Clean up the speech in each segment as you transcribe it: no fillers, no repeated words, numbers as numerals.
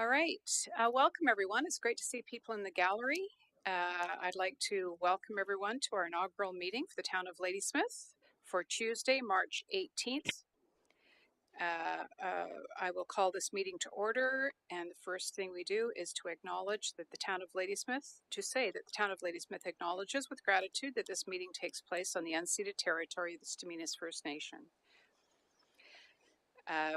All right. Welcome, everyone. It's great to see people in the gallery. I'd like to welcome everyone to our inaugural meeting for the town of Ladysmith for Tuesday, March 18th. I will call this meeting to order, and the first thing we do is to acknowledge that the town of Ladysmith, to say that the town of Ladysmith acknowledges with gratitude that this meeting takes place on the unceded territory of the Staminas First Nation.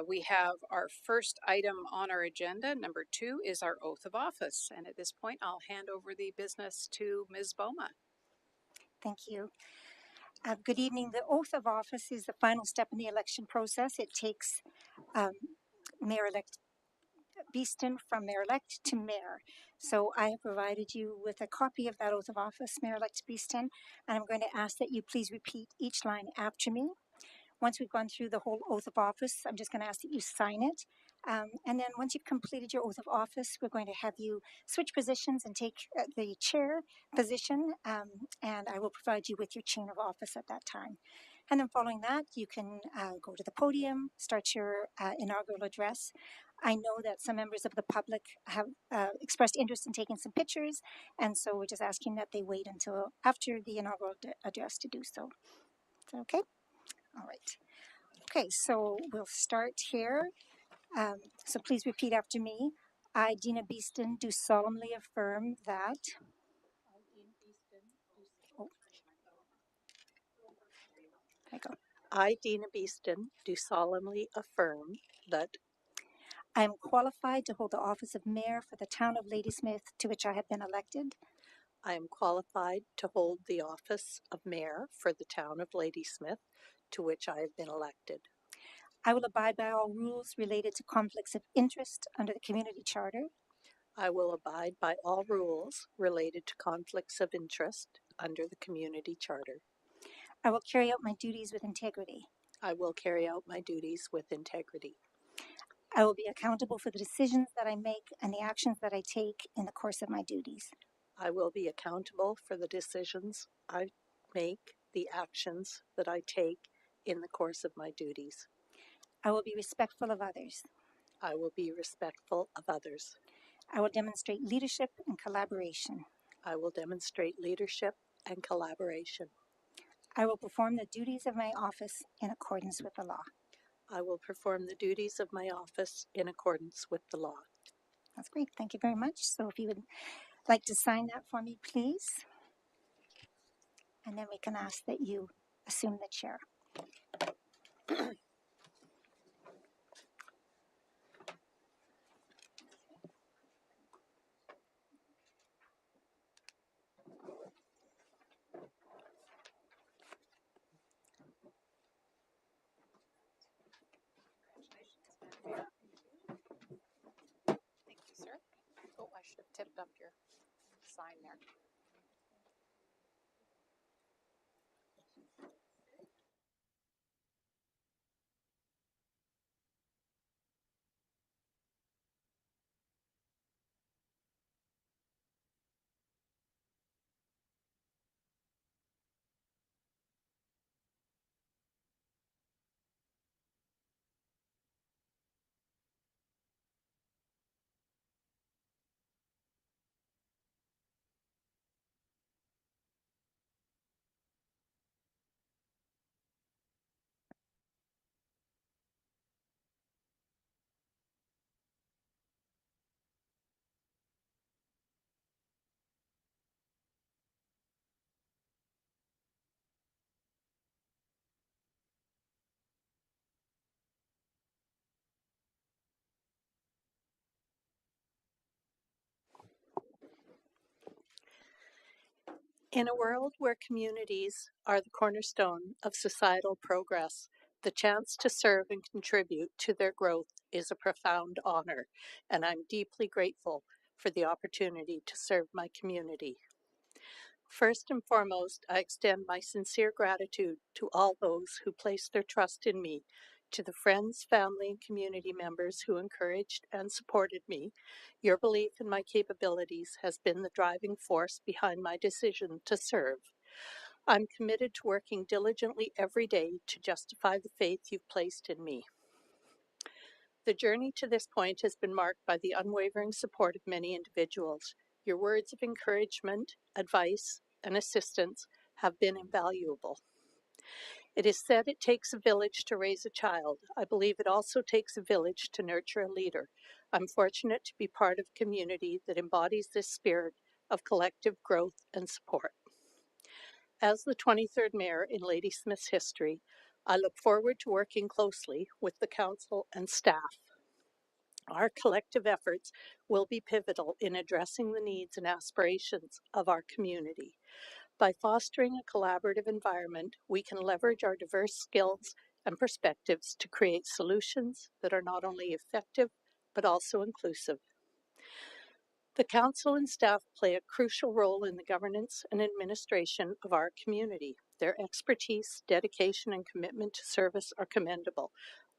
We have our first item on our agenda. Number 2 is our oath of office. And at this point, I'll hand over the business to Ms. Boma. Thank you. Good evening. The oath of office is the final step in the election process. It takes Mayor-elect Beeston from Mayor-elect to Mayor. So I have provided you with a copy of that oath of office, Mayor-elect Beeston, and I'm going to ask that you please repeat each line after me. Once we've gone through the whole oath of office, I'm just going to ask that you sign it. And then once you've completed your oath of office, we're going to have you switch positions and take the chair position, and I will provide you with your chain of office at that time. And then following that, you can go to the podium, start your inaugural address. I know that some members of the public have expressed interest in taking some pictures, and so we're just asking that they wait until after the inaugural address to do so. Is that okay? All right. Okay, so we'll start here. So please repeat after me. I, Dina Beeston, do solemnly affirm that. Oh, there I go. I, Dina Beeston, do solemnly affirm that I am qualified to hold the office of mayor for the town of Ladysmith to which I have been elected. I am qualified to hold the office of mayor for the town of Ladysmith, to which I have been elected. I will abide by all rules related to conflicts of interest under the community charter. I will abide by all rules related to conflicts of interest under the community charter. I will carry out my duties with integrity. I will carry out my duties with integrity. I will be accountable for the decisions that I make and the actions that I take in the course of my duties. I will be accountable for the decisions I make, the actions that I take in the course of my duties. I will be respectful of others. I will be respectful of others. I will demonstrate leadership and collaboration. I will demonstrate leadership and collaboration. I will perform the duties of my office in accordance with the law. I will perform the duties of my office in accordance with the law. That's great. Thank you very much. So if you would like to sign that for me, please. And then we can ask that you assume the chair. Thank you, sir. Oh, I should have tipped up your sign there. In a world where communities are the cornerstone of societal progress, the chance to serve and contribute to their growth is a profound honor, and I'm deeply grateful for the opportunity to serve my community. First and foremost, I extend my sincere gratitude to all those who placed their trust in me, to the friends, family, and community members who encouraged and supported me. Your belief in my capabilities has been the driving force behind my decision to serve. I'm committed to working diligently every day to justify the faith you've placed in me. The journey to this point has been marked by the unwavering support of many individuals. Your words of encouragement, advice, and assistance have been invaluable. It is said it takes a village to raise a child. I believe it also takes a village to nurture a leader. I'm fortunate to be part of a community that embodies this spirit of collective growth and support. As the 23rd Mayor in Ladysmith's history, I look forward to working closely with the Council and staff. Our collective efforts will be pivotal in addressing the needs and aspirations of our community. By fostering a collaborative environment, we can leverage our diverse skills and perspectives to create solutions that are not only effective, but also inclusive. The Council and staff play a crucial role in the governance and administration of our community. Their expertise, dedication, and commitment to service are commendable.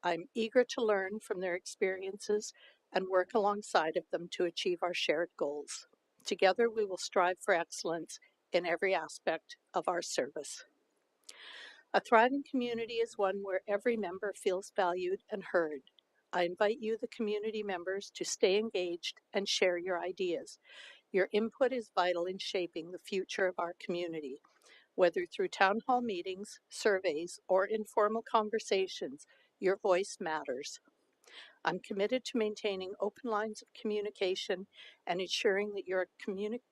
I'm eager to learn from their experiences and work alongside of them to achieve our shared goals. Together, we will strive for excellence in every aspect of our service. A thriving community is one where every member feels valued and heard. I invite you, the community members, to stay engaged and share your ideas. Your input is vital in shaping the future of our community. Whether through town hall meetings, surveys, or informal conversations, your voice matters. I'm committed to maintaining open lines of communication and ensuring that your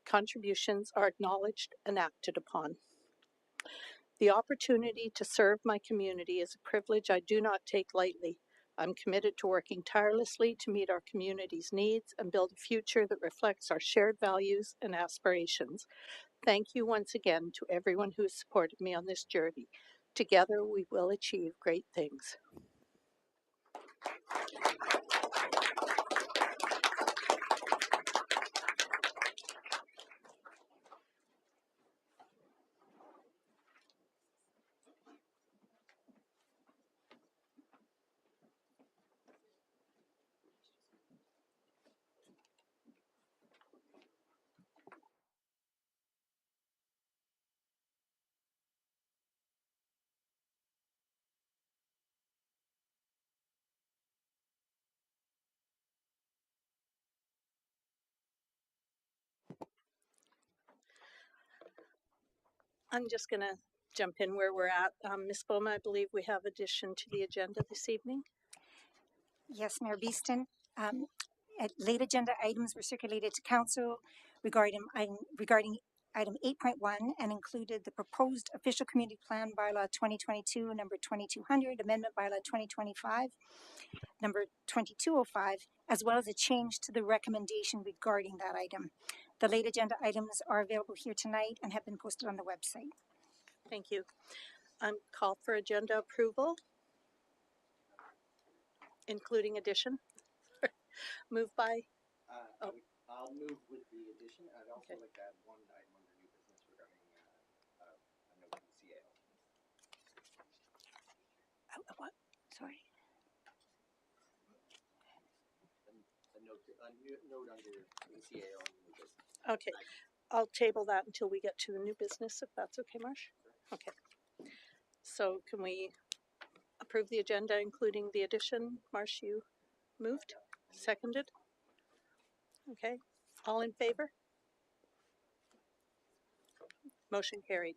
contributions are acknowledged and acted upon. The opportunity to serve my community is a privilege I do not take lightly. I'm committed to working tirelessly to meet our community's needs and build a future that reflects our shared values and aspirations. Thank you once again to everyone who has supported me on this journey. Together, we will achieve great things. I'm just going to jump in where we're at. Ms. Bowman, I believe we have addition to the agenda this evening. Yes, Mayor Beeston. Late agenda items were circulated to Council regarding item 8.1 and included the proposed official community plan bylaw 2022, number 2200, amendment bylaw 2025, number 2205, as well as a change to the recommendation regarding that item. The late agenda items are available here tonight and have been posted on the website. Thank you. Call for agenda approval, including addition. Moved by. I'll move with the addition. I'd also like to add one item under new business regarding a note from CAO. What? Sorry. A note under the CAO on new business. Okay, I'll table that until we get to the new business, if that's okay, Marsh. Okay. So can we approve the agenda, including the addition? Marsh, you moved? Seconded? Okay. All in favor? Motion carried.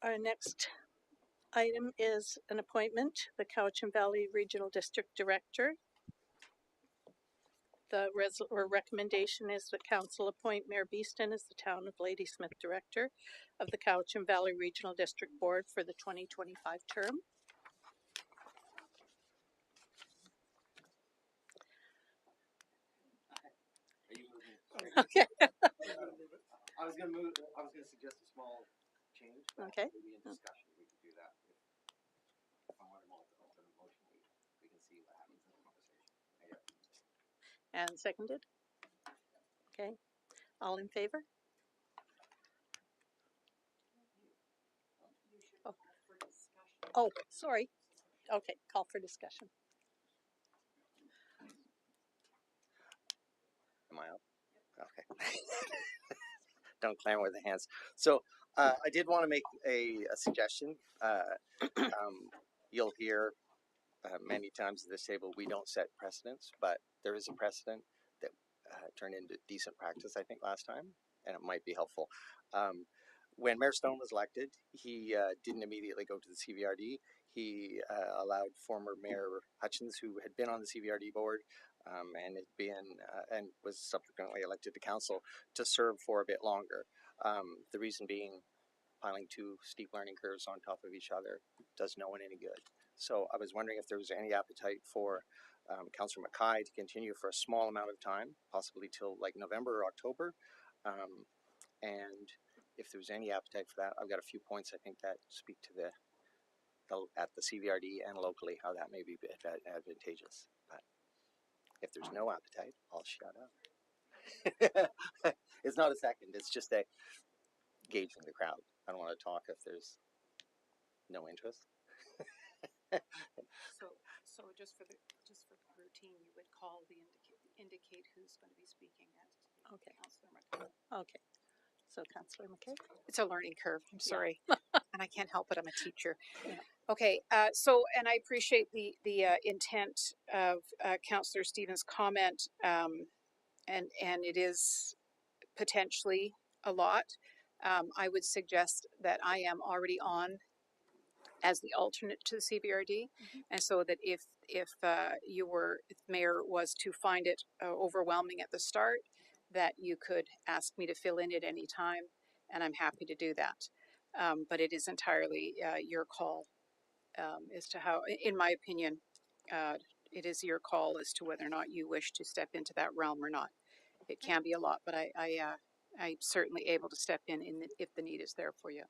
Our next item is an appointment, the Cowichan Valley Regional District Director. The recommendation is that Council appoint Mayor Beeston as the Town of Ladysmith Director of the Cowichan Valley Regional District Board for the 2025 term. Are you moving? Okay. I was going to suggest a small change. Okay. Maybe in discussion we could do that. If I want to open a motion, we can see what happens in the conversation. And seconded? Okay. All in favor? Oh, sorry. Okay, call for discussion. Am I up? Okay. Don't clamor with the hands. So I did want to make a suggestion. You'll hear many times at this table, we don't set precedents, but there is a precedent that turned into decent practice, I think, last time, and it might be helpful. When Mayor Stone was elected, he didn't immediately go to the CVRD. He allowed former Mayor Hutchins, who had been on the CVRD board and had been and was subsequently elected to council, to serve for a bit longer. The reason being, piling two steep learning curves on top of each other does no one any good. So I was wondering if there was any appetite for Councillor Mackay to continue for a small amount of time, possibly till like November or October. And if there was any appetite for that, I've got a few points I think that speak to the at the CVRD and locally how that may be advantageous. But if there's no appetite, I'll shut up. It's not a second, it's just a gauging the crowd. I don't want to talk if there's no interest. So just for routine, you would call the indicate who's going to be speaking next. Okay. Councillor McKay. Okay. So Councillor McKay. It's a learning curve. I'm sorry, and I can't help it. I'm a teacher. Yeah. Okay. So, and I appreciate the intent of Councillor Stevens' comment, and it is potentially a lot. I would suggest that I am already on as the alternate to the CBRD, and so that if Mayor was to find it overwhelming at the start, that you could ask me to fill in at any time, and I'm happy to do that. But it is entirely your call as to how, in my opinion, it is your call as to whether or not you wish to step into that realm or not. It can be a lot, but I'm certainly able to step in if the need is there for you.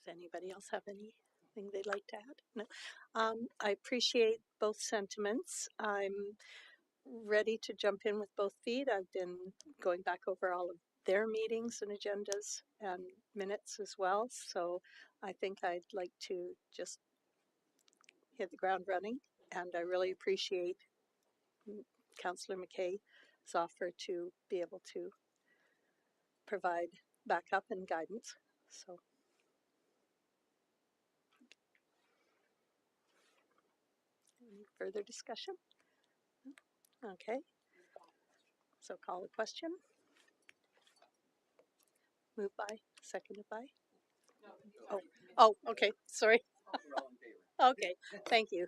Does anybody else have anything they'd like to add? No. I appreciate both sentiments. I'm ready to jump in with both feet. I've been going back over all of their meetings and agendas and minutes as well. So I think I'd like to just hit the ground running. And I really appreciate Councillor McKay's offer to be able to provide backup and guidance. So. Any further discussion? Okay. So call the question. Moved by, seconded by? Oh, okay, sorry. Okay, thank you.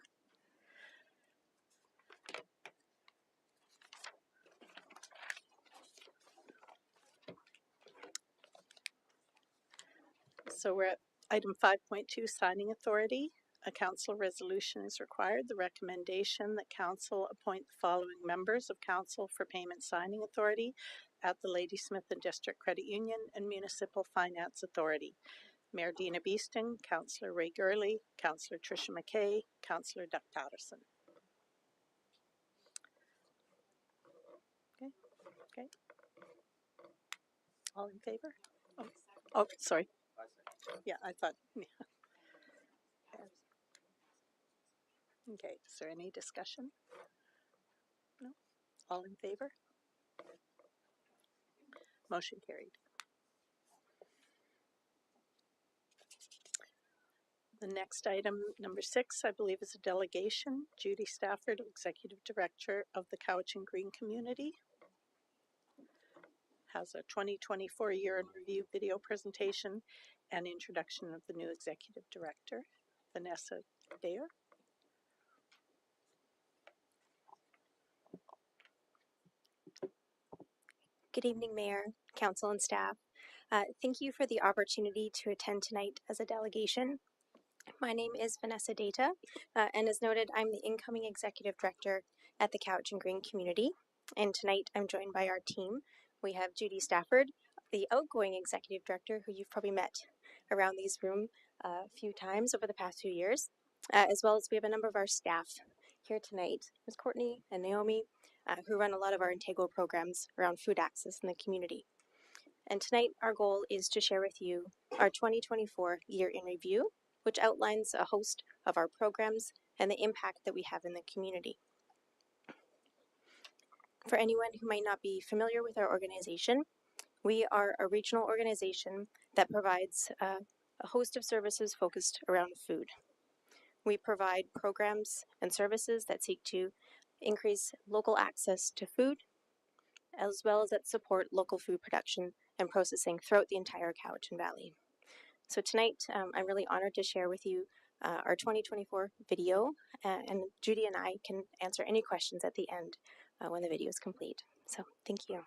So we're at item 5.2, signing authority. A council resolution is required. The recommendation that council appoint the following members of council for payment signing authority at the Ladysmith and District Credit Union and Municipal Finance Authority. Mayor Dina Beeston, Councillor Ray Gurley, Councillor Tricia McKay, Councillor Doug Patterson. Okay. All in favor? Oh, sorry. Yeah, I thought. Yeah. Okay, is there any discussion? No? All in favor? Motion carried. The next item, number 6, I believe is a delegation. Judy Stafford, Executive Director of the Cowichan Green Community, has a 2024 year in review video presentation and introduction of the new Executive Director, Vanessa Dayer. Good evening, Mayor, Council, and staff. Thank you for the opportunity to attend tonight as a delegation. My name is Vanessa Data, and as noted, I'm the incoming Executive Director at the Cowichan Green Community. And tonight I'm joined by our team. We have Judy Stafford, the outgoing Executive Director, who you've probably met around these rooms a few times over the past few years, as well as we have a number of our staff here tonight, Ms. Courtney and Naomi, who run a lot of our Integral programs around food access in the community. And tonight our goal is to share with you our 2024 year in review, which outlines a host of our programs and the impact that we have in the community. For anyone who might not be familiar with our organization, we are a regional organization that provides a host of services focused around food. We provide programs and services that seek to increase local access to food, as well as that support local food production and processing throughout the entire Cowichan Valley. So tonight, I'm really honored to share with you our 2024 video, and Judy and I can answer any questions at the end when the video is complete. So thank you.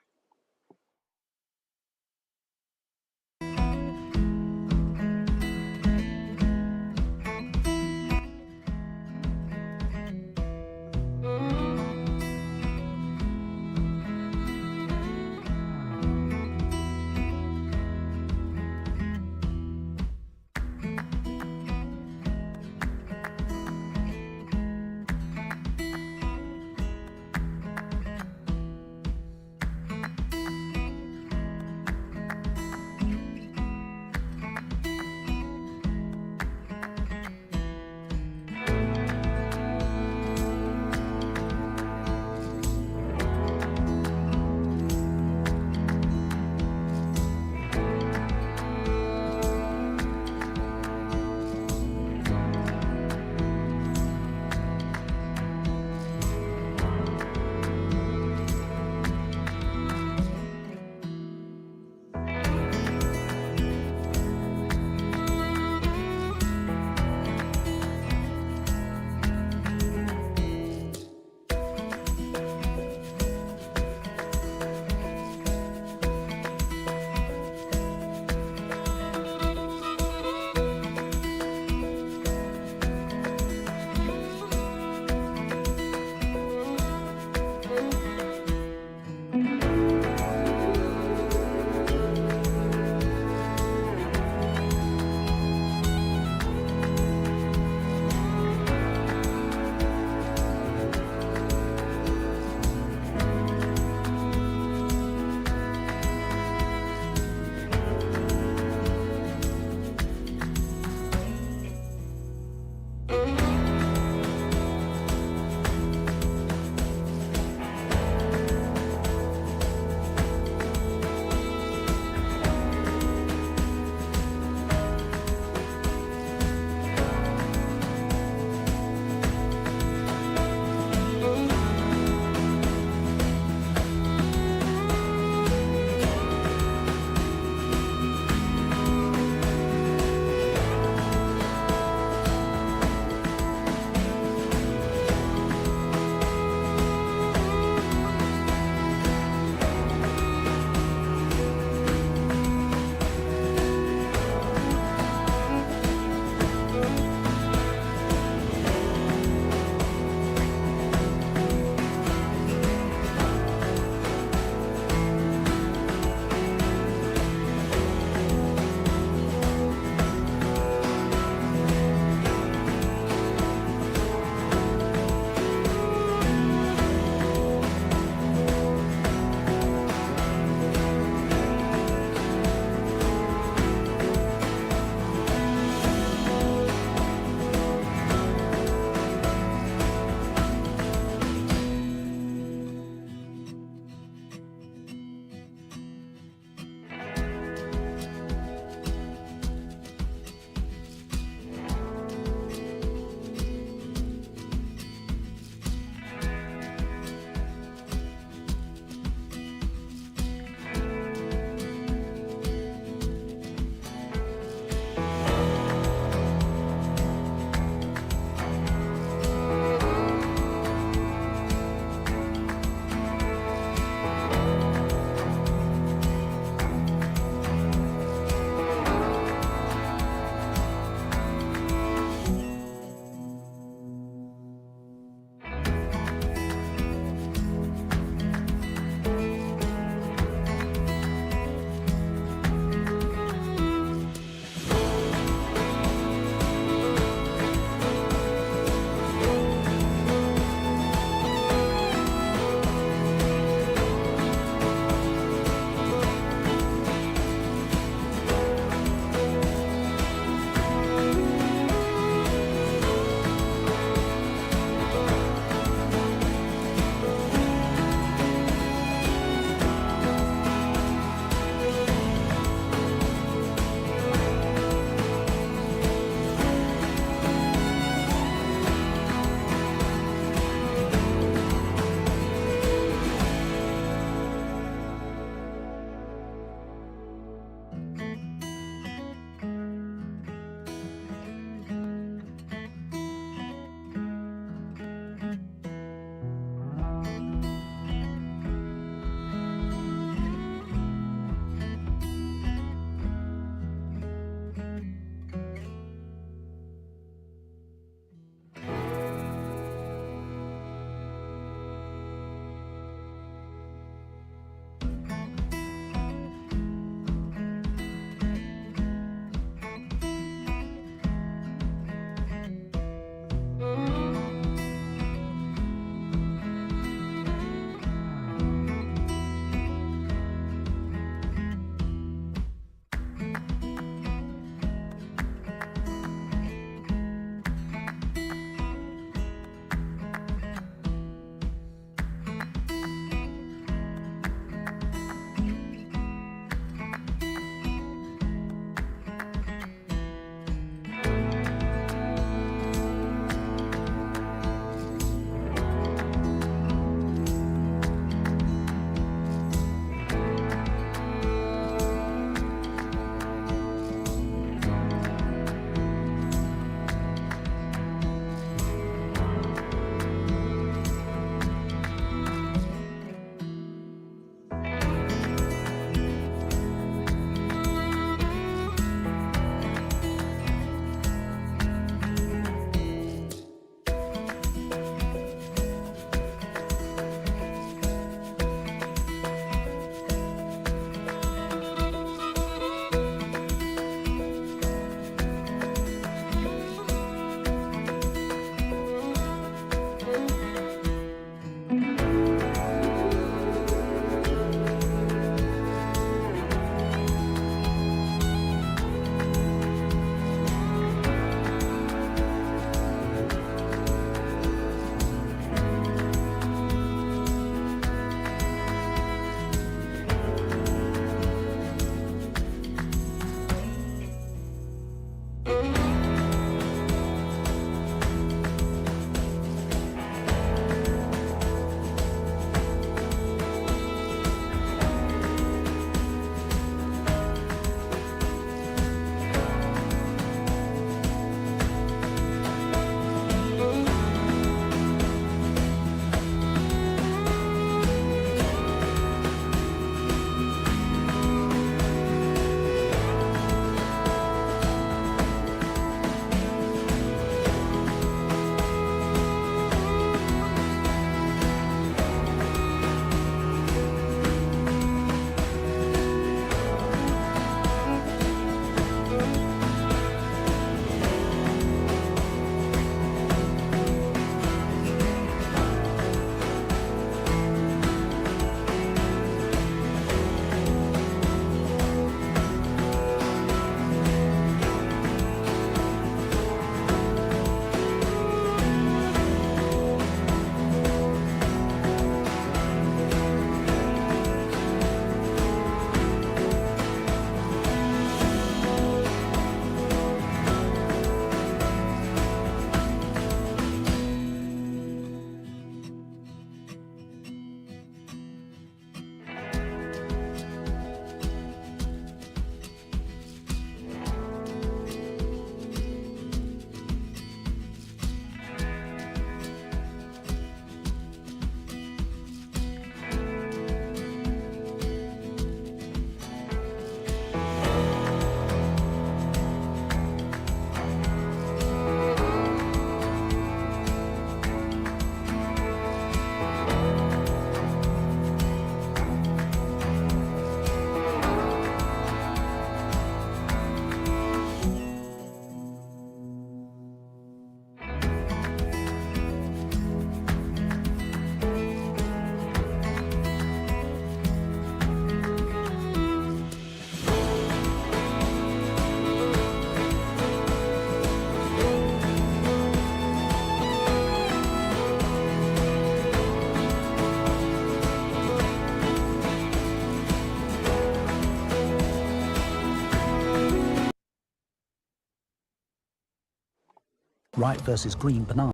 Right versus green banana.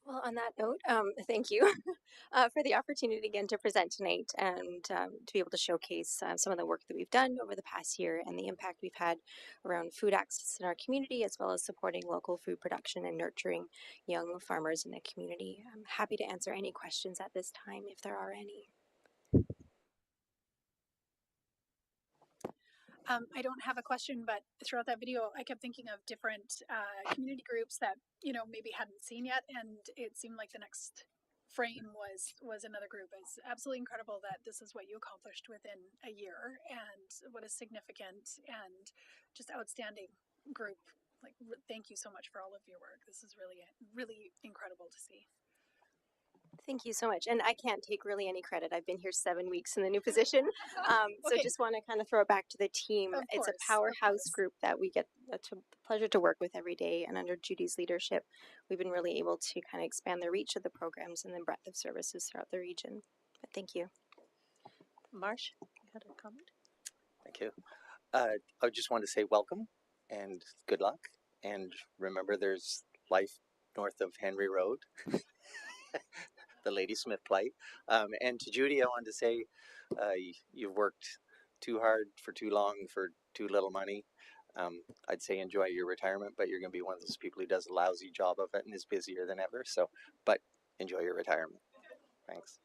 Well, on that note, thank you for the opportunity again to present tonight and to be able to showcase some of the work that we've done over the past year and the impact we've had around food access in our community, as well as supporting local food production and nurturing young farmers in the community. I'm happy to answer any questions at this time if there are any. I don't have a question, but throughout that video, I kept thinking of different community groups that maybe hadn't seen yet, and it seemed like the next frame was another group. It's absolutely incredible that this is what you accomplished within a year, and what a significant and just outstanding group. Like, thank you so much for all of your work. This is really, really incredible to see. Thank you so much. And I can't take really any credit. I've been here 7 weeks in the new position. So just want to kind of throw it back to the team. It's a powerhouse group that we get the pleasure to work with every day. And under Judy's leadership, we've been really able to kind of expand the reach of the programs and the breadth of services throughout the region. But thank you. Marsh, you had a comment? Thank you. I just want to say welcome and good luck. And remember, there's life north of Henry Road. The Ladysmith plight. And to Judy, I wanted to say you've worked too hard for too long for too little money. I'd say enjoy your retirement, but you're going to be one of those people who does a lousy job of it and is busier than ever. So, but enjoy your retirement. Thanks.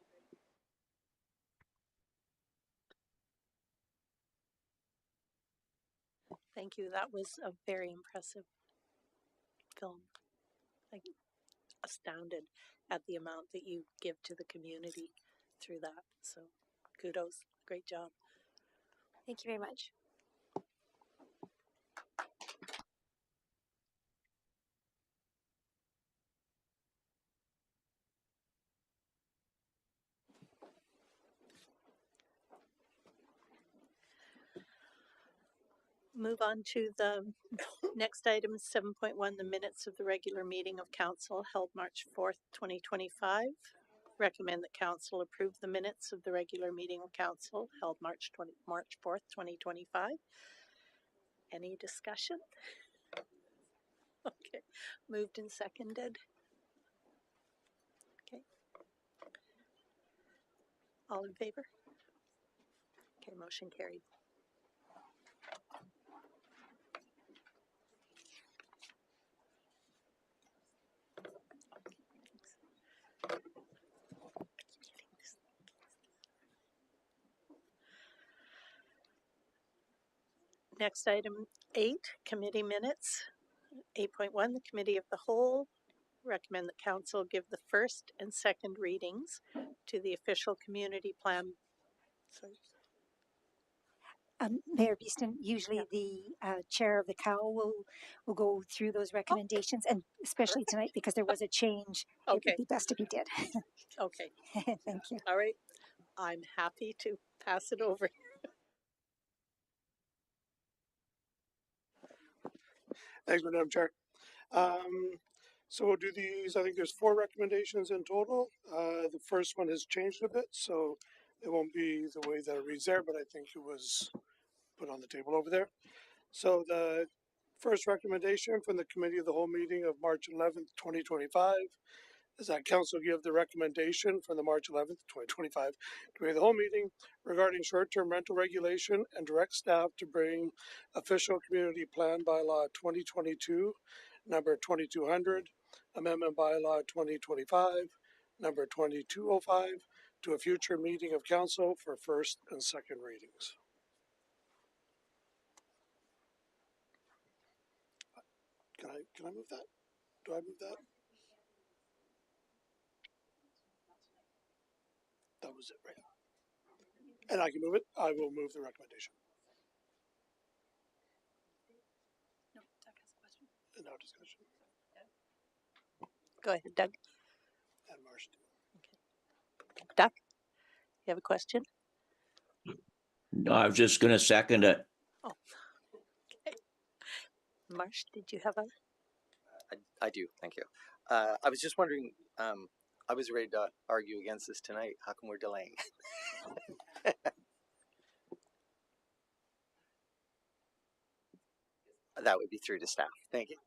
Thank you. That was a very impressive film. Like, astounded at the amount that you give to the community through that. So kudos. Great job. Thank you very much. Move on to the next item, 7.1, the minutes of the regular meeting of council held March 4th, 2025. Recommend that council approve the minutes of the regular meeting of council held March 4th, 2025. Any discussion? Okay, moved and seconded. Okay. All in favor? Okay, motion carried. Next item 8, committee minutes. 8.1, the committee of the whole recommend that council give the first and second readings to the official community plan. Sorry. Mayor Beeston, usually the chair of the COW will go through those recommendations, and especially tonight because there was a change, it would be best if he did. Okay. Thank you. All right. I'm happy to pass it over. Thanks, Madam Chair. So we'll do these. I think there's 4 recommendations in total. The first one has changed a bit, so it won't be the way that it reads there, but I think it was put on the table over there. So the first recommendation from the Committee of the Whole meeting of March 11th, 2025 is that council give the recommendation from the March 11th, 2025 Committee of the Whole meeting regarding short-term rental regulation and direct staff to bring official community plan bylaw 2022 number 2200 amendment bylaw 2025 number 2205 to a future meeting of council for first and second readings. Can I move that? Do I move that? That was it, right? And I can move it. I will move the recommendation. No, Doug has a question. And now discussion. Go ahead, Doug. And Marsh. Okay. Doug, you have a question? No, I was just going to second it. Oh, okay. Marsh, did you have a? I do. Thank you. I was just wondering, I was ready to argue against this tonight. How come we're delaying? That would be through to staff. Thank you.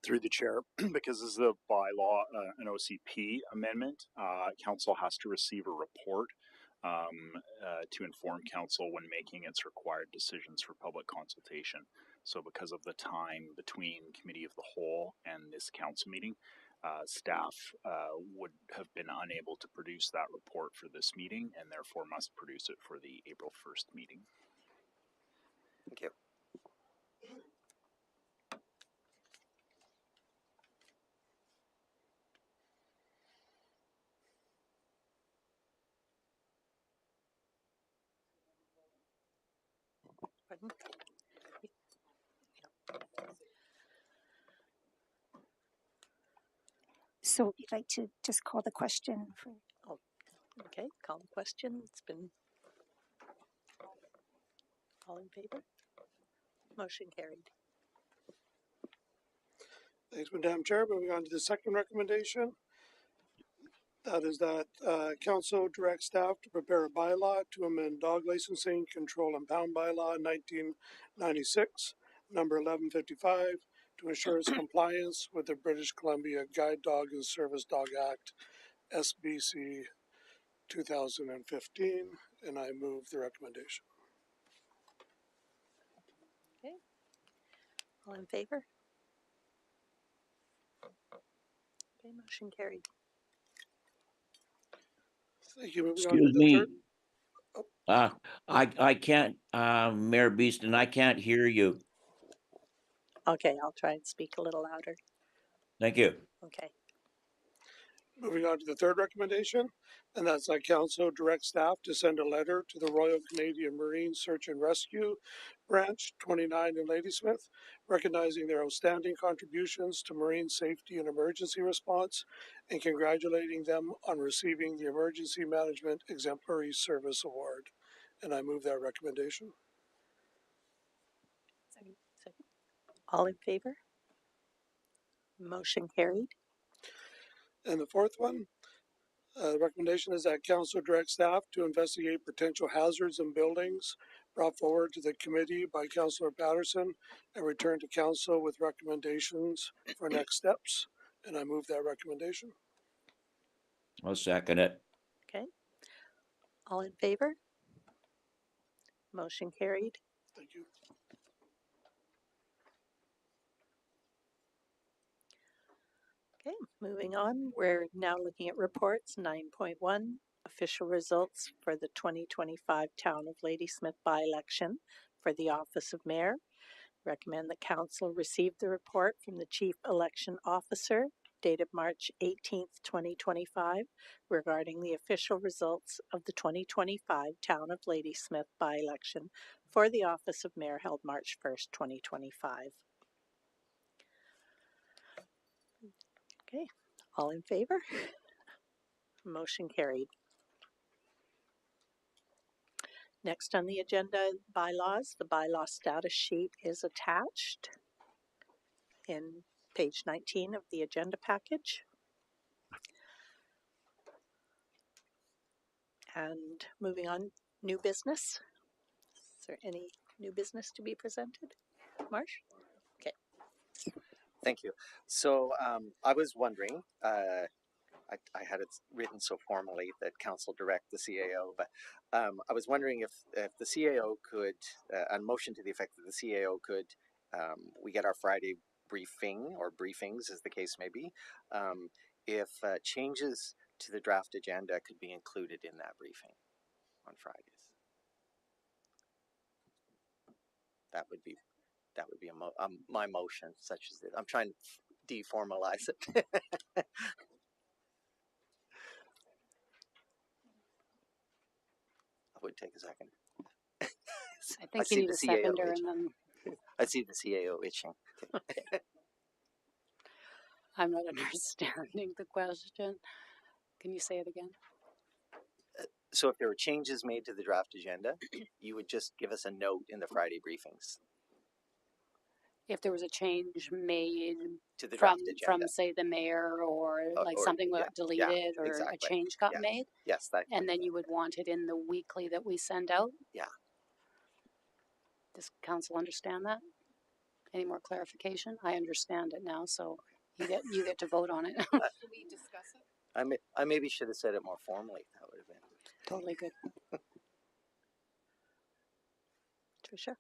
Through the chair, because this is a bylaw, an OCP amendment, council has to receive a report to inform council when making its required decisions for public consultation. So because of the time between committee of the whole and this council meeting, staff would have been unable to produce that report for this meeting and therefore must produce it for the April 1st meeting. Thank you. Pardon? So if you'd like to just call the question for. Oh, okay, call the question. It's been all in favor. Motion carried. Thanks, Madam Chair. Moving on to the second recommendation. That is that council direct staff to prepare a bylaw to amend dog licensing, control and pound bylaw 1996, number 1155, to ensure its compliance with the British Columbia Guide Dog and Service Dog Act, SBC 2015, and I move the recommendation. Okay, all in favor. Okay, motion carried. Thank you. Moving Excuse on to the me. third. I can't, Mayor Beeston, I can't hear you. Okay, I'll try and speak a little louder. Thank you. Okay. Moving on to the third recommendation, and that's that council direct staff to send a letter to the Royal Canadian Marine Search and Rescue Branch 29 in Ladysmith, recognizing their outstanding contributions to marine safety and emergency response, and congratulating them on receiving the Emergency Management Exemplary Service Award. And I move that recommendation. Second. All in favor? Motion carried. And the fourth one, the recommendation is that council direct staff to investigate potential hazards in buildings brought forward to the committee by Councillor Patterson and return to council with recommendations for next steps. And I move that recommendation. I'll second it. Okay. All in favor? Motion carried. Thank you. Okay, moving on. We're now looking at reports. 9.1, official results for the 2025 Town of Ladysmith by-election for the office of mayor. Recommend that council receive the report from the chief election officer dated March 18th, 2025 regarding the official results of the 2025 Town of Ladysmith by-election for the office of mayor held March 1st, 2025. Okay, all in favor? Motion carried. Next on the agenda, bylaws. The bylaw status sheet is attached in page 19 of the agenda package. And moving on, new business. Is there any new business to be presented? Marsh? Okay. Thank you. So I was wondering, I had it written so formally that council direct the CAO, but I was wondering if the CAO could, a motion to the effect that the CAO could, we get our Friday briefing or briefings as the case may be, if changes to the draft agenda could be included in that briefing on Fridays. That would be my motion, such as I'm trying to deformalize it. Would take a second. I think you need a seconder and then. I see the CAO itching. I'm not understanding the question. Can you say it again? So if there were changes made to the draft agenda, you would just give us a note in the Friday briefings. if there was a change made to the from draft agenda. say the mayor, or like Or something got deleted, or exactly. a change got Yeah. made, Yes, that. and then you would want it in the weekly that we send out. Yeah. Does council understand that? Any more clarification? I understand it now, so you get to vote on it. Should we discuss it? I maybe should have said it more formally. That would have been Totally good. Tricia?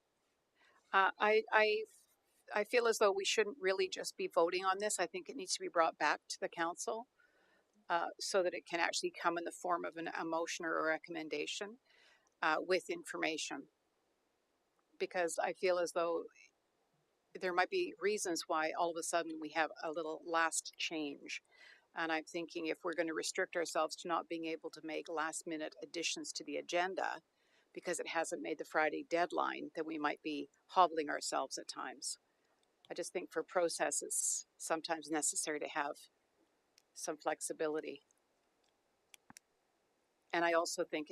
I feel as though we shouldn't really just be voting on this. I think it needs to be brought back to the council so that it can actually come in the form of a motion or a recommendation with information. Because I feel as though there might be reasons why all of a sudden we have a little last change. And I'm thinking if we're going to restrict ourselves to not being able to make last minute additions to the agenda because it hasn't made the Friday deadline, then we might be hobbling ourselves at times. I just think for process, it's sometimes necessary to have some flexibility. And I also think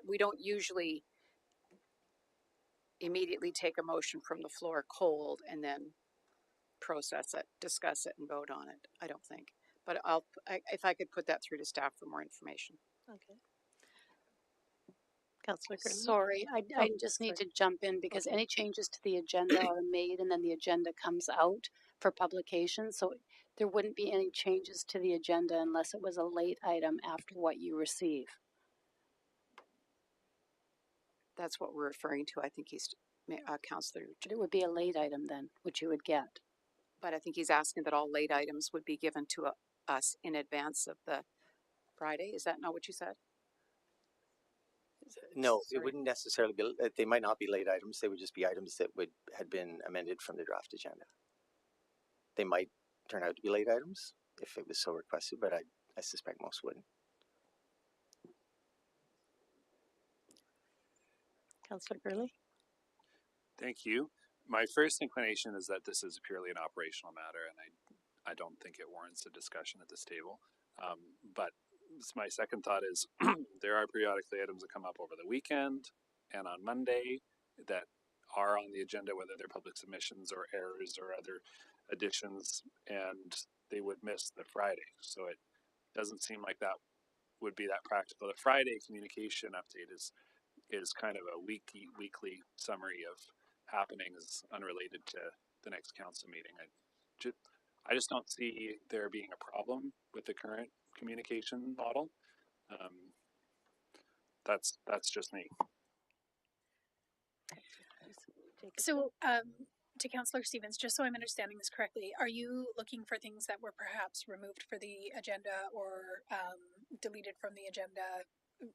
we don't usually immediately take a motion from the floor cold and then process it, discuss it, and vote on it. I don't think, but if I could put that through to staff for more information. Okay. Councillor Gurney? Sorry, I just need to jump in because any changes to the agenda are made and then the agenda comes out for publication. So there wouldn't be any changes to the agenda unless it was a late item after what you receive. That's what we're referring to. I think he's Councillor. But it would be a late item then, which you would get. But I think he's asking that all late items would be given to us in advance of the Friday. Is that not what you said? no. It wouldn't necessarily be. They might not be late items. They would just be items that had been amended from the draft agenda. They might turn out to be late items if it was so requested, but I suspect most wouldn't. Councillor Gurley? Thank you. My first inclination is that this is purely an operational matter, and I don't think it warrants a discussion at this table. But my second thought is there are periodically items that come up over the weekend and on Monday that are on the agenda, whether they're public submissions or errors or other additions, and they would miss the Friday. So it doesn't seem like that would be that practical. The Friday communication update is kind of a weekly summary of happenings unrelated to the next council meeting. I just don't see there being a problem with the current communication model. That's just me. So, to Councillor Stevens, just so I'm understanding this correctly, are you looking for things that were perhaps removed for the agenda or deleted from the agenda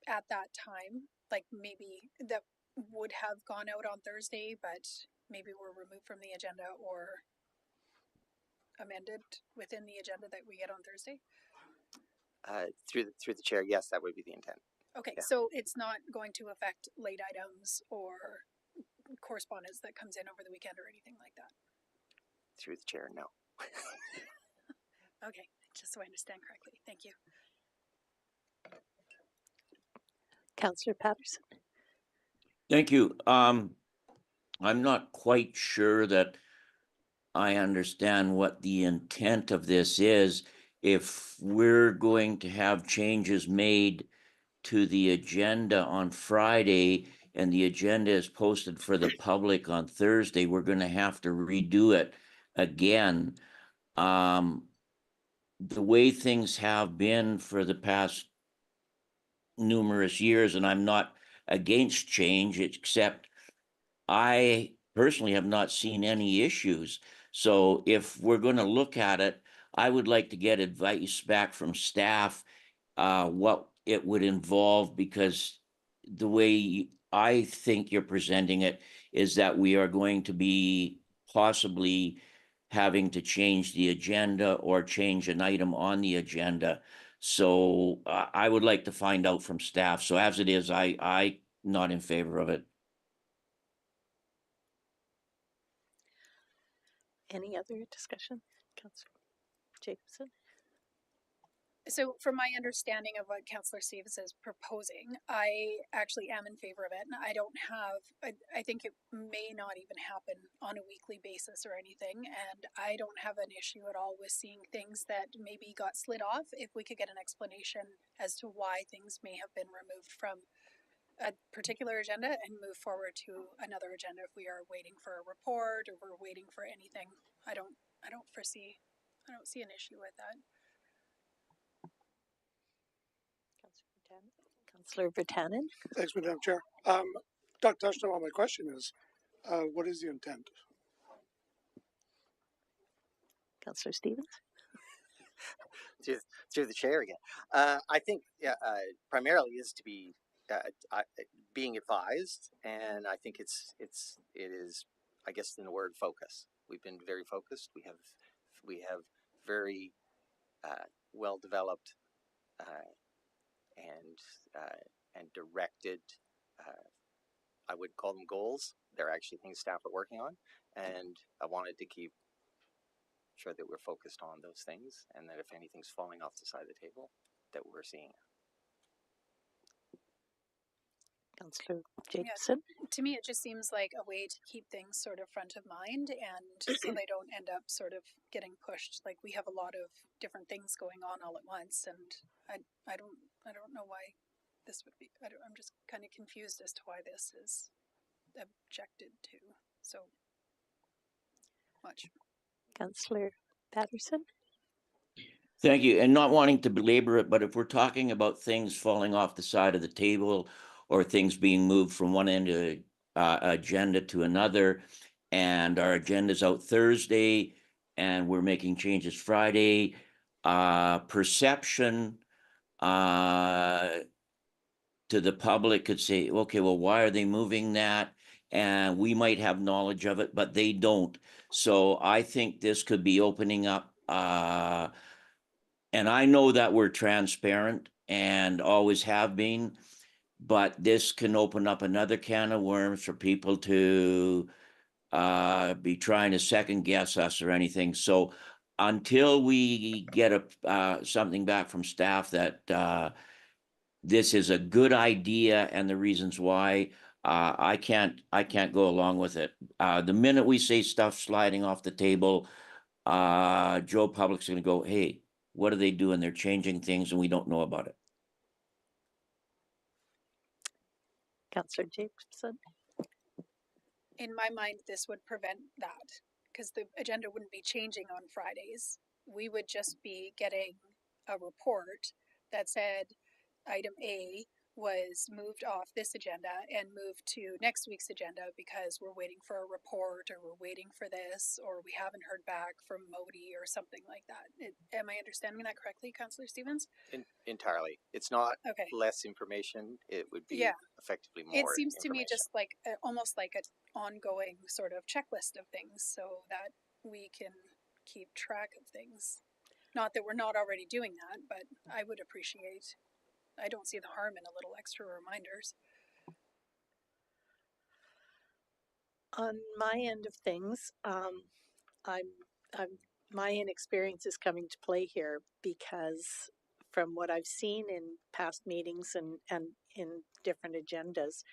at that time? Like maybe that would have gone out on Thursday, but maybe were removed from the agenda or amended within the agenda that we get on Thursday? Through the chair, yes, that would be the intent. Okay, Yeah. so it's not going to affect late items or correspondence that comes in over the weekend or anything like that? Through the chair, no. Okay, just so I understand correctly. Thank you. Councillor Patterson? Thank you. I'm not quite sure that I understand what the intent of this is. If we're going to have changes made to the agenda on Friday and the agenda is posted for the public on Thursday, we're going to have to redo it again. The way things have been for the past numerous years, and I'm not against change, except I personally have not seen any issues. So if we're going to look at it, I would like to get advice back from staff, what it would involve, because the way I think you're presenting it is that we are going to be possibly having to change the agenda or change an item on the agenda. So I would like to find out from staff. So as it is, I not in favor of it. Any other discussion? Councillor Jacobson? So, from my understanding of what Councillor Stevens is proposing, I actually am in favor of it. And I don't have, I think it may not even happen on a weekly basis or anything. And I don't have an issue at all with seeing things that maybe got slid off. If we could get an explanation as to why things may have been removed from a particular agenda and move forward to another agenda if we are waiting for a report or we're waiting for anything. I don't see an issue with that. Councillor Virtanen. Thanks, Madam Chair. Doug touched on what my question is. What is the intent? Councillor Stevens. Through the chair again. I think primarily is to be being advised, and I think it is, I guess, in the word focus. We've been very focused. We have very well developed and directed. I would call them goals. They're actually things staff are working on, and I wanted to keep sure that we're focused on those things, and that if anything's falling off the side of the table, that we're seeing it. Councillor Jacobson. Yeah, to me, it just seems like a way to keep things sort of front of mind, and so they don't end up sort of getting pushed. Like, we have a lot of different things going on all at once, and I don't know why this would be. I'm just kind of confused as to why this is objected to so much. Councillor Patterson. Thank you. And not wanting to belabor it, but if we're talking about things falling off the side of the table or things being moved from one end of agenda to another, and our agenda's out Thursday and we're making changes Friday, perception to the public could say, okay, well, why are they moving that? And we might have knowledge of it, but they don't. So I think this could be opening up, and I know that we're transparent and always have been, but this can open up another can of worms for people to be trying to second guess us or anything. So until we get something back from staff that this is a good idea and the reasons why, I can't go along with it. The minute we say stuff sliding off the table, Joe Public's going to go, hey, what are they doing? They're changing things and we don't know about it. Councillor Jacobson. In my mind, this would prevent that because the agenda wouldn't be changing on Fridays. We would just be getting a report that said item A was moved off this agenda and moved to next week's agenda because we're waiting for a report or we're waiting for this or we haven't heard back from Modi or something like that. Am I understanding that correctly, Councillor Stevens? Entirely. It's not okay. Less information. It would be effectively more. It seems to me just like almost like an ongoing sort of checklist of things so that we can keep track of things. Not that we're not already doing that, but I would appreciate. I don't see the harm in a little extra reminders. On my end of things, my inexperience is coming to play here because from what I've seen in past meetings and in different agendas,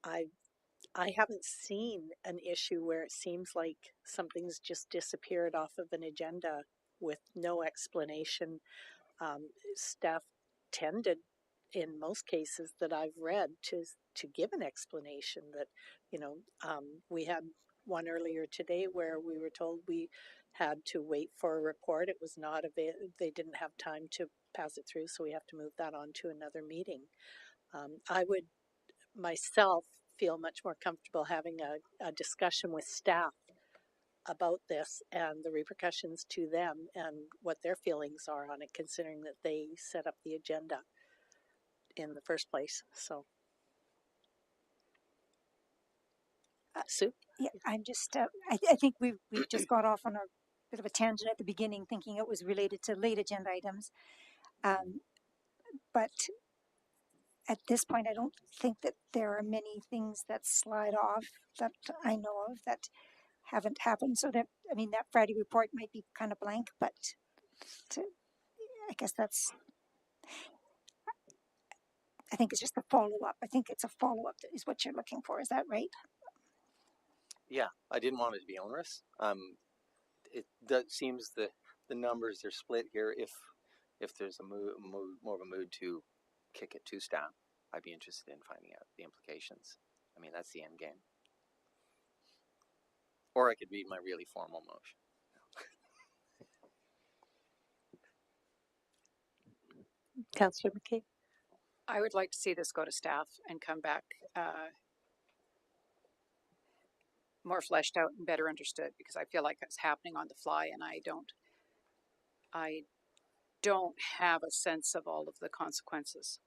I haven't seen an issue where it seems like something's just disappeared off of an agenda with no explanation. Staff tended, in most cases that I've read, to give an explanation that, we had one earlier today where we were told we had to wait for a report. It was not available. They didn't have time to pass it through, so we have to move that on to another meeting. I would myself feel much more comfortable having a discussion with staff about this and the repercussions to them and what their feelings are on it, considering that they set up the agenda in the first place. So, Sue? Yeah, I'm just, I think we just got off on a bit of a tangent at the beginning, thinking it was related to late agenda items. But at this point, I don't think that there are many things that slide off that I know of that haven't happened. So that, I mean, that Friday report might be kind of blank, but I guess that's, I think it's just a follow-up. I think it's a follow-up that is what you're looking for. Is that right? Yeah, I didn't want it to be onerous. Seems the numbers are split here. If there's a more of a mood to kick it to staff, I'd be interested in finding out the implications. I mean, that's the end game. Or I could read my really formal motion. Councillor McKay. I would like to see this go to staff and come back more fleshed out and better understood, because I feel like it's happening on the fly and I don't have a sense of all of the consequences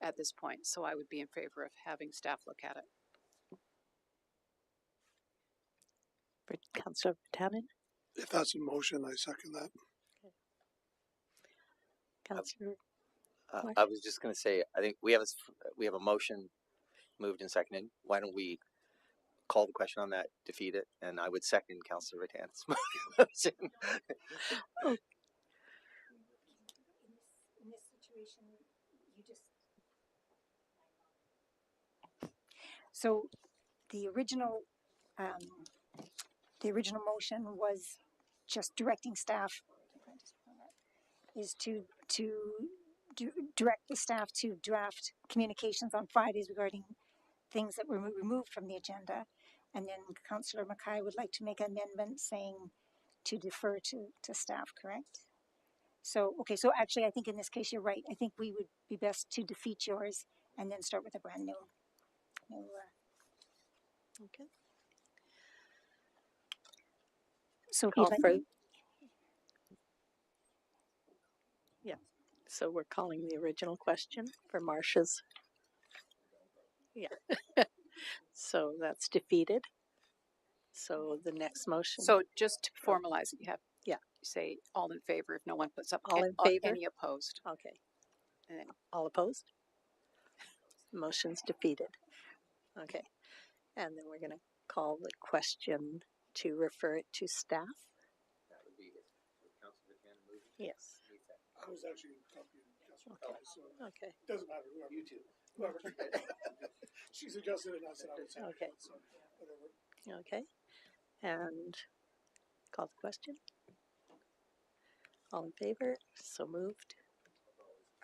at this point. So I would be in favor of having staff look at it. For Councillor Tannen. If that's a motion, I second that. Councillor. I was just going to say, I think we have a motion moved and seconded. Why don't we call the question on that, defeat it, and I would second Councillor Rattan's motion. Oh. In this situation, you just. So the original motion was just directing staff is to direct the staff to draft communications on Fridays regarding things that were removed from the agenda. And then Councillor Mackay would like to make an amendment saying to defer to staff, correct? So, okay, so actually I think in this case you're right. I think we would be best to defeat yours and then start with a brand new okay. So yeah. So we're calling the original question for Marcia's. Yeah. So that's defeated. So the next motion. So just to formalize it, you have say all in favor if no one puts up all in favor. Any opposed. Okay. And then all opposed. Motion's defeated. Okay. And then we're going to call the question to refer it to staff. That would be it. Councillor Rattan moving. Yes. I was actually copying Councillor Kelly, so okay. It doesn't matter whoever. You too. Whoever. She suggested it, and I said I would say okay. it, so whatever. Okay. And call the question. All in favor? So moved.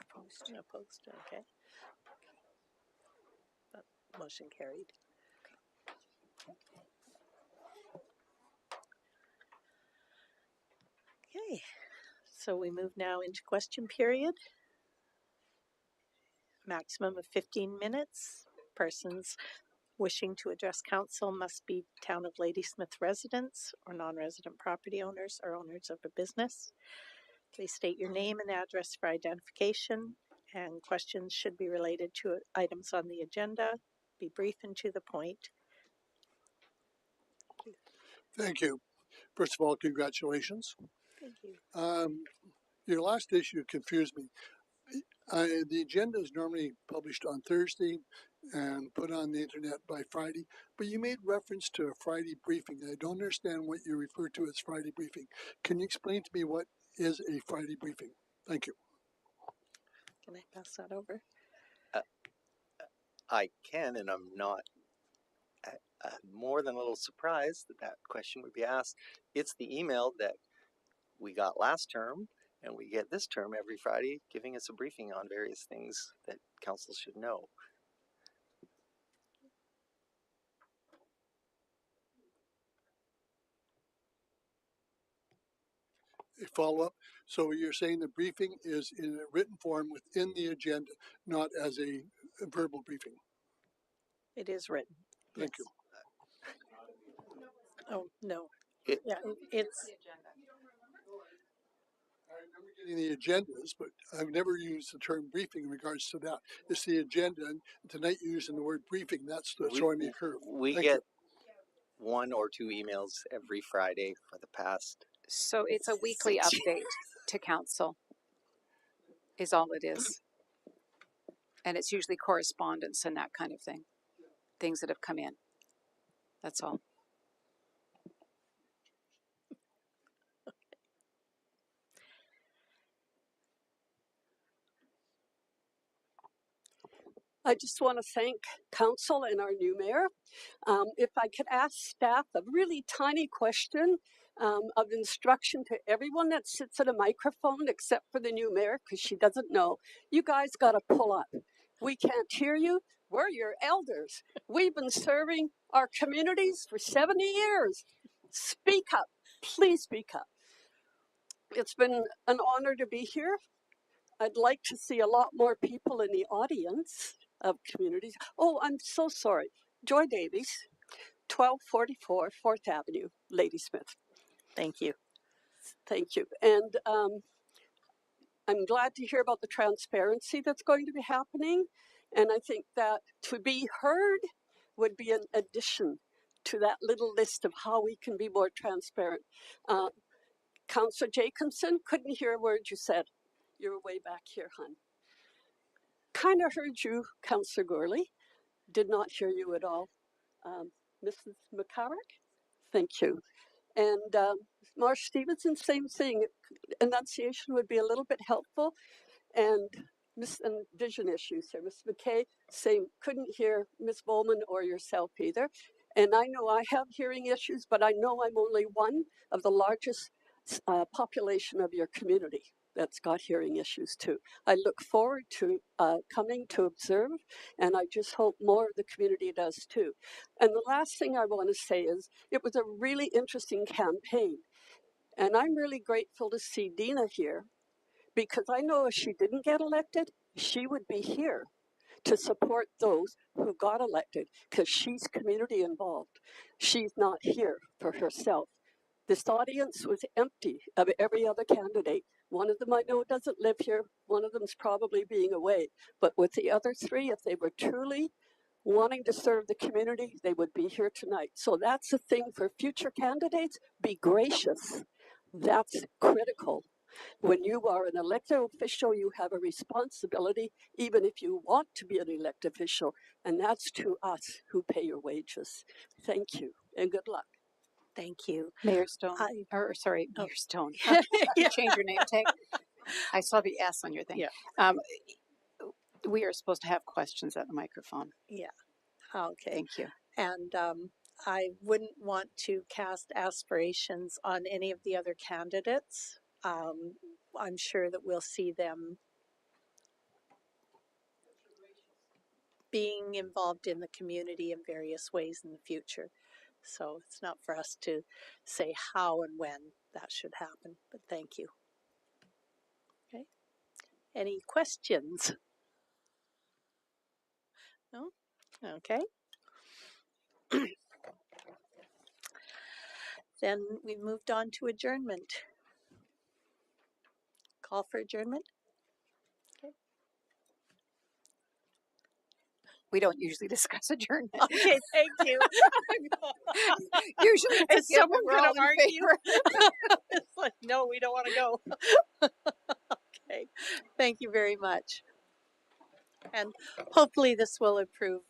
Opposed. Opposed. Okay. Motion carried. Okay. So we move now into question period. Maximum of 15 minutes. Persons wishing to address council must be Town of Ladysmith residents or non-resident property owners or owners of a business. Please state your name and address for identification, and questions should be related to items on the agenda. Be brief and to the point. Thank you. First of all, congratulations. Thank you. Your last issue confused me. The agenda is normally published on Thursday and put on the internet by Friday, but you made reference to a Friday briefing. I don't understand what you refer to as Friday briefing. Can you explain to me what is a Friday briefing? Thank you. Can I pass that over? I can, and I'm not more than a little surprised that question would be asked. It's the email that we got last term, and we get this term every Friday, giving us a briefing on various things that council should know. A follow-up. So you're saying the briefing is in a written form within the agenda, not as a verbal briefing? It is written. Thank you. Oh, no. It's I remember getting the agendas, but I've never used the term briefing in regards to that. It's the agenda, and tonight you're using the word briefing. That's throwing me a curve. We get 1 or 2 emails every Friday for the past. So it's a weekly update to council is all it is. And it's usually correspondence and that kind of thing. Things that have come in. That's all. I just want to thank council and our new mayor. If I could ask staff a really tiny question of instruction to everyone that sits at a microphone except for the new mayor, because she doesn't know. You guys got to pull up. We can't hear you. We're your elders. We've been serving our communities for 70 years. Speak up. Please speak up. It's been an honor to be here. I'd like to see a lot more people in the audience of communities. Oh, I'm so sorry. Joy Davies, 1244 4th Avenue, Ladysmith. Thank you. Thank you. And I'm glad to hear about the transparency that's going to be happening. And I think that to be heard would be an addition to that little list of how we can be more transparent. Councillor Jacobson, couldn't hear a word you said. You were way back here, hon. Kind of heard you, Councillor Gourley. Did not hear you at all. Mrs. McCarrick, thank you. And Marsh Stevenson, same thing. Enunciation would be a little bit helpful. And vision issues here. Ms. McKay, same. Couldn't hear Ms. Bowman or yourself either. And I know I have hearing issues, but I know I'm only one of the largest population of your community that's got hearing issues too. I look forward to coming to observe, and I just hope more of the community does too. And the last thing I want to say is it was a really interesting campaign. And I'm really grateful to see Dina here, because I know if she didn't get elected, she would be here to support those who got elected, because she's community involved. She's not here for herself. This audience was empty of every other candidate. One of them I know doesn't live here. One of them's probably being away. But with the other three, if they were truly wanting to serve the community, they would be here tonight. So that's the thing for future candidates. Be gracious. That's critical. When you are an elected official, you have a responsibility, even if you want to be an elected official, and that's to us who pay your wages. Thank you, and good luck. Thank you. Mayor Stone, Mayor Stone. You change your name tag. I saw the S on your thing. Yeah. We are supposed to have questions at the microphone. Yeah. Okay. Thank you. And I wouldn't want to cast aspirations on any of the other candidates. I'm sure that we'll see them being involved in the community in various ways in the future. So it's not for us to say how and when that should happen, but thank you. Okay. Any questions? No? Okay. Then we moved on to adjournment. Call for adjournment. Okay. We don't usually discuss adjournment. Okay, thank you. Usually it's Is someone going to argue? It's like, no, we don't want to go. Okay, thank you very much. And hopefully this will improve.